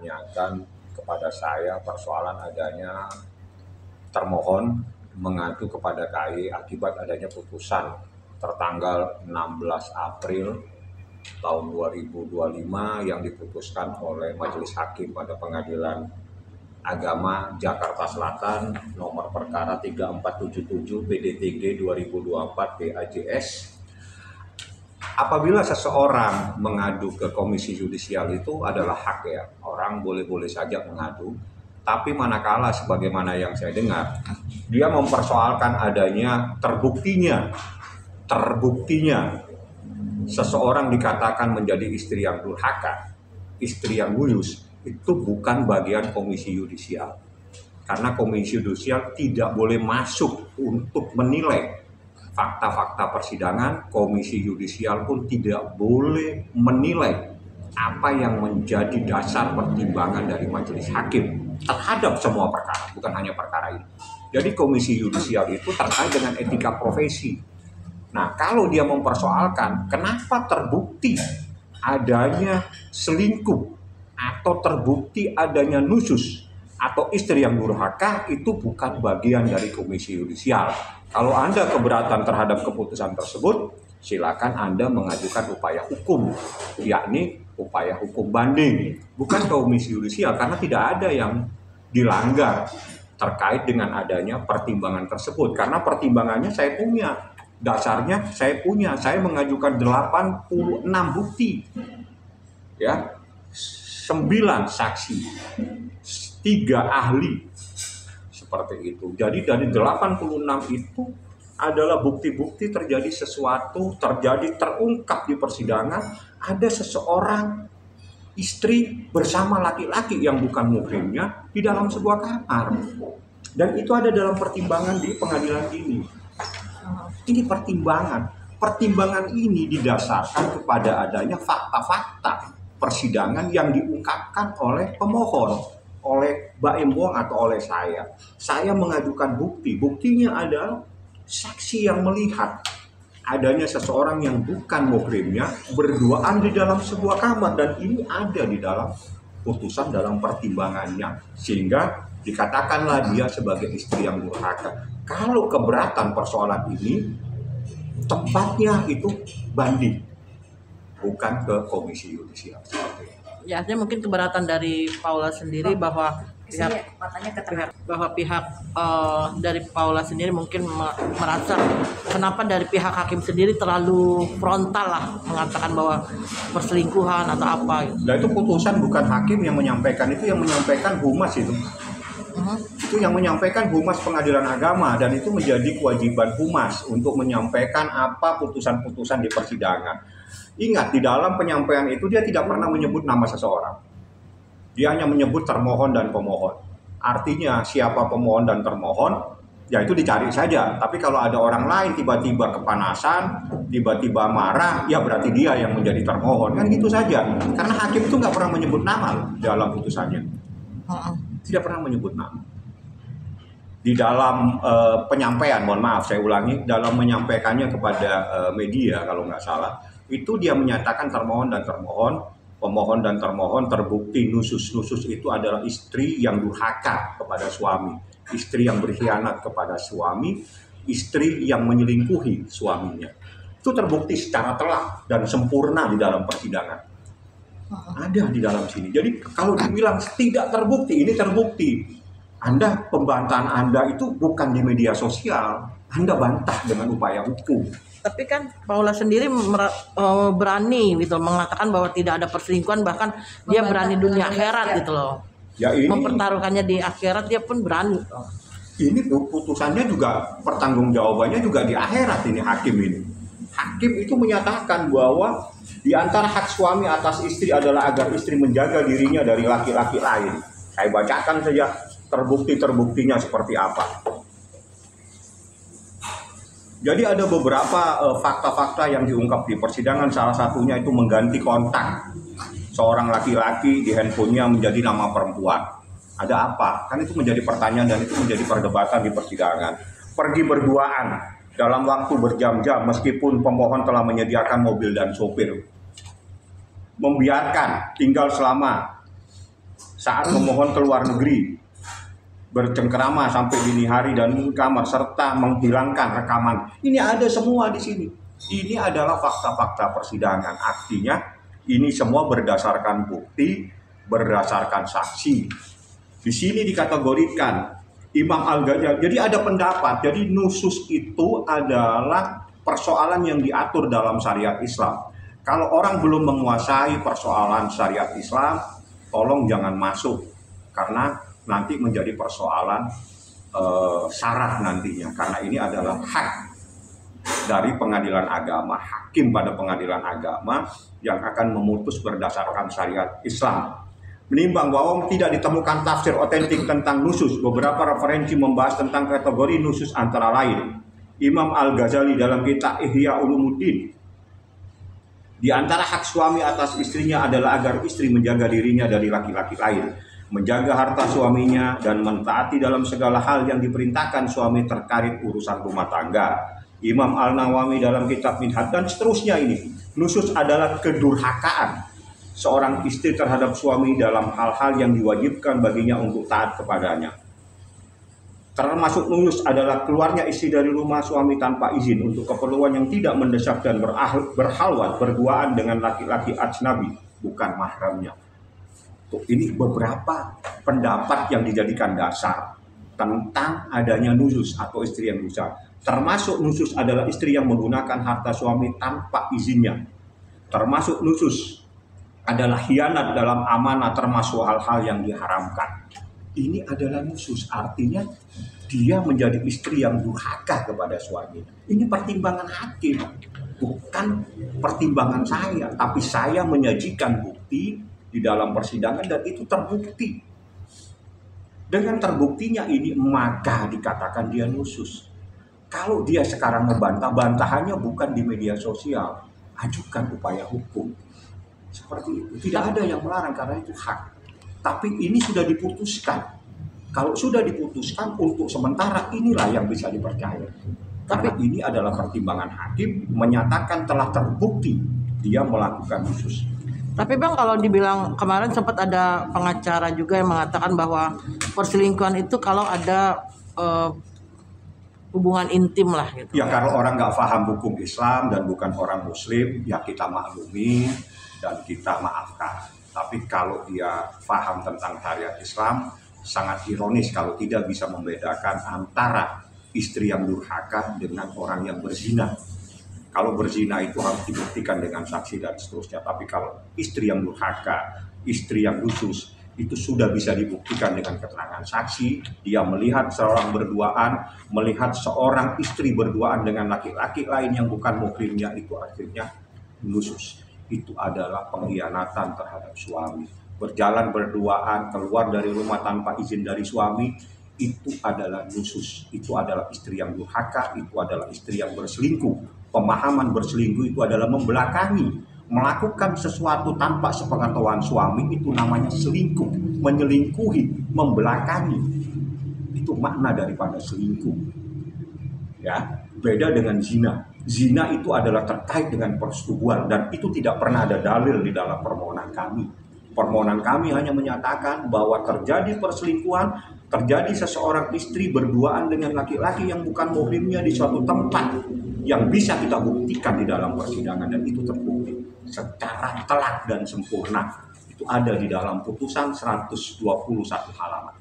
menanyakan kepada saya persoalan adanya termohon mengadu kepada KAI akibat adanya putusan tertanggal 16 April tahun 2025 yang diputuskan oleh Majelis Hakim pada Pengadilan Agama Jakarta Selatan nomor perkara 3477 PDTG 2024 BAJS. Apabila seseorang mengadu ke Komisi Yudisial itu adalah hak ya, orang boleh-boleh saja mengadu. Tapi manakala sebagaimana yang saya dengar, dia mempersoalkan adanya terbuktinya seseorang dikatakan menjadi istri yang durhaka, istri yang buyus, itu bukan bagian Komisi Yudisial. Karena Komisi Yudisial tidak boleh masuk untuk menilai fakta-fakta persidangan. Komisi Yudisial pun tidak boleh menilai apa yang menjadi dasar pertimbangan dari majelis hakim terhadap semua perkara, bukan hanya perkara ini. Jadi Komisi Yudisial itu terkait dengan etika profesi. Nah, kalau dia mempersoalkan kenapa terbukti adanya selingkuh atau terbukti adanya nusus atau istri yang durhaka, itu bukan bagian dari Komisi Yudisial. Kalau Anda keberatan terhadap keputusan tersebut, silakan Anda mengajukan upaya hukum, yakni upaya hukum banding, bukan Komisi Yudisial, karena tidak ada yang dilanggar terkait dengan adanya pertimbangan tersebut. Karena pertimbangannya saya punya, dasarnya saya punya, saya mengajukan 86 bukti, ya, 9 saksi, 3 ahli, seperti itu. Jadi dari 86 itu adalah bukti-bukti terjadi sesuatu, terungkap di persidangan, ada seseorang istri bersama laki-laki yang bukan muhrimnya di dalam sebuah kamar. Dan itu ada dalam pertimbangan di pengadilan ini. Ini pertimbangan ini didasarkan kepada adanya fakta-fakta persidangan yang diungkapkan oleh pemohon, oleh Mbak Embong atau oleh saya. Saya mengajukan bukti. Buktinya adalah saksi yang melihat adanya seseorang yang bukan muhrimnya berduaan di dalam sebuah kamar, dan ini ada di dalam putusan dalam pertimbangannya, sehingga dikatakanlah dia sebagai istri yang durhaka. Kalau keberatan persoalan ini, tempatnya itu banding, bukan ke Komisi Yudisial. Ya, artinya mungkin keberatan dari Paula sendiri bahwa pihak dari Paula sendiri mungkin merasa kenapa dari pihak hakim sendiri terlalu frontal lah mengatakan bahwa perselingkuhan atau apa gitu. Nah, itu putusan bukan hakim yang menyampaikan, itu yang menyampaikan humas itu. Itu yang menyampaikan Humas Pengadilan Agama, dan itu menjadi kewajiban Humas untuk menyampaikan apa putusan-putusan di persidangan. Ingat, di dalam penyampaian itu dia tidak pernah menyebut nama seseorang. Dia hanya menyebut termohon dan pemohon. Artinya siapa pemohon dan termohon, ya itu dicari saja. Tapi kalau ada orang lain tiba-tiba kepanasan, tiba-tiba marah, ya berarti dia yang menjadi termohon. Kan gitu saja. Karena hakim itu nggak pernah menyebut nama dalam putusannya. Tidak pernah menyebut nama. Di dalam penyampaian, mohon maaf saya ulangi, dalam menyampaikannya kepada media kalau nggak salah, itu dia menyatakan termohon dan termohon, pemohon dan termohon terbukti nusus-nusus itu adalah istri yang durhaka kepada suami, istri yang berkhianat kepada suami, istri yang menyelingkuhi suaminya. Itu terbukti secara telak dan sempurna di dalam persidangan. Ada di dalam sini. Jadi kalau dibilang tidak terbukti, ini terbukti. Anda, pembantahan Anda itu bukan di media sosial, Anda bantah dengan upaya hukum. Tapi kan Paula sendiri berani gitu mengatakan bahwa tidak ada perselingkuhan, bahkan dia berani dunia akhirat gitu loh. Ya, ini mempertaruhkannya di akhirat, dia pun berani. Ini putusannya juga, pertanggungjawabannya juga di akhirat ini hakim ini. Hakim itu menyatakan bahwa di antara hak suami atas istri adalah agar istri menjaga dirinya dari laki-laki lain. Saya bacakan saja terbukti-terbuktinya seperti apa. Jadi ada beberapa fakta-fakta yang diungkap di persidangan. Salah satunya itu mengganti kontak seorang laki-laki di handphonenya menjadi nama perempuan. Ada apa? Kan itu menjadi pertanyaan dan itu menjadi perdebatan di persidangan. Pergi berduaan dalam waktu berjam-jam meskipun pemohon telah menyediakan mobil dan sopir. Membiarkan tinggal selama saat memohon ke luar negeri, bercengkerama sampai dini hari dan di kamar serta menghilangkan rekaman. Ini ada semua di sini. Ini adalah fakta-fakta persidangan. Artinya ini semua berdasarkan bukti, berdasarkan saksi. Di sini dikategorikan Imam Al-Ghazali. Jadi ada pendapat. Jadi nusus itu adalah persoalan yang diatur dalam syariat Islam. Kalau orang belum menguasai persoalan syariat Islam, tolong jangan masuk, karena nanti menjadi persoalan syarat nantinya. Karena ini adalah hak dari pengadilan agama, hakim pada pengadilan agama yang akan memutus berdasarkan syariat Islam. Menimbang bahwa tidak ditemukan tafsir otentik tentang nusus, beberapa referensi membahas tentang kategori nusus antara lain Imam Al-Ghazali dalam kitab Ihya Ulumuddin. Di antara hak suami atas istrinya adalah agar istri menjaga dirinya dari laki-laki lain, menjaga harta suaminya, dan mentaati dalam segala hal yang diperintahkan suami terkait urusan rumah tangga. Imam Al-Nawawi dalam kitab Minhaj dan seterusnya ini. Nusus adalah kedurhakaan seorang istri terhadap suami dalam hal-hal yang diwajibkan baginya untuk taat kepadanya. Termasuk nusus adalah keluarnya istri dari rumah suami tanpa izin untuk keperluan yang tidak mendesak dan berhalwat berduaan dengan laki-laki ajnabi, bukan mahramnya. Tuh, ini beberapa pendapat yang dijadikan dasar tentang adanya nusus atau istri yang rusak. Termasuk nusus adalah istri yang menggunakan harta suami tanpa izinnya. Termasuk nusus adalah khianat dalam amanah, termasuk hal-hal yang diharamkan. Ini adalah nusus, artinya dia menjadi istri yang durhaka kepada suaminya. Ini pertimbangan hakim, bukan pertimbangan saya, tapi saya menyajikan bukti di dalam persidangan dan itu terbukti. Dengan terbuktinya ini maka dikatakan dia nusus. Kalau dia sekarang membantah, bantahannya bukan di media sosial, ajukan upaya hukum. Seperti itu. Tidak ada yang melarang karena itu hak. Tapi ini sudah diputuskan. Kalau sudah diputuskan untuk sementara, inilah yang bisa dipercaya. Karena ini adalah pertimbangan hakim menyatakan telah terbukti dia melakukan nusus. Tapi Bang, kalau dibilang kemarin sempat ada pengacara juga yang mengatakan bahwa perselingkuhan itu kalau ada hubungan intim lah gitu. Ya kalau orang nggak paham hukum Islam dan bukan orang Muslim, ya kita maklumi dan kita maafkan. Tapi kalau dia paham tentang syariat Islam, sangat ironis kalau tidak bisa membedakan antara istri yang durhaka dengan orang yang berzina. Kalau berzina itu harus dibuktikan dengan saksi dan seterusnya. Tapi kalau istri yang durhaka, istri yang nusus, itu sudah bisa dibuktikan dengan keterangan saksi. Dia melihat seorang berduaan, melihat seorang istri berduaan dengan laki-laki lain yang bukan muhrimnya, itu artinya nusus. Itu adalah pengkhianatan terhadap suami. Berjalan berduaan, keluar dari rumah tanpa izin dari suami, itu adalah nusus. Itu adalah istri yang durhaka, itu adalah istri yang berselingkuh. Pemahaman berselingkuh itu adalah membelakangi, melakukan sesuatu tanpa sepengetahuan suami, itu namanya selingkuh, menyelingkuhi, membelakangi. Itu makna daripada selingkuh. Ya, beda dengan zina. Zina itu adalah terkait dengan persetubuhan dan itu tidak pernah ada dalil di dalam permohonan kami. Permohonan kami hanya menyatakan bahwa terjadi perselingkuhan, terjadi seseorang istri berduaan dengan laki-laki yang bukan muhrimnya di suatu tempat yang bisa kita buktikan di dalam persidangan dan itu terbukti secara telak dan sempurna. Itu ada di dalam putusan 121 halaman.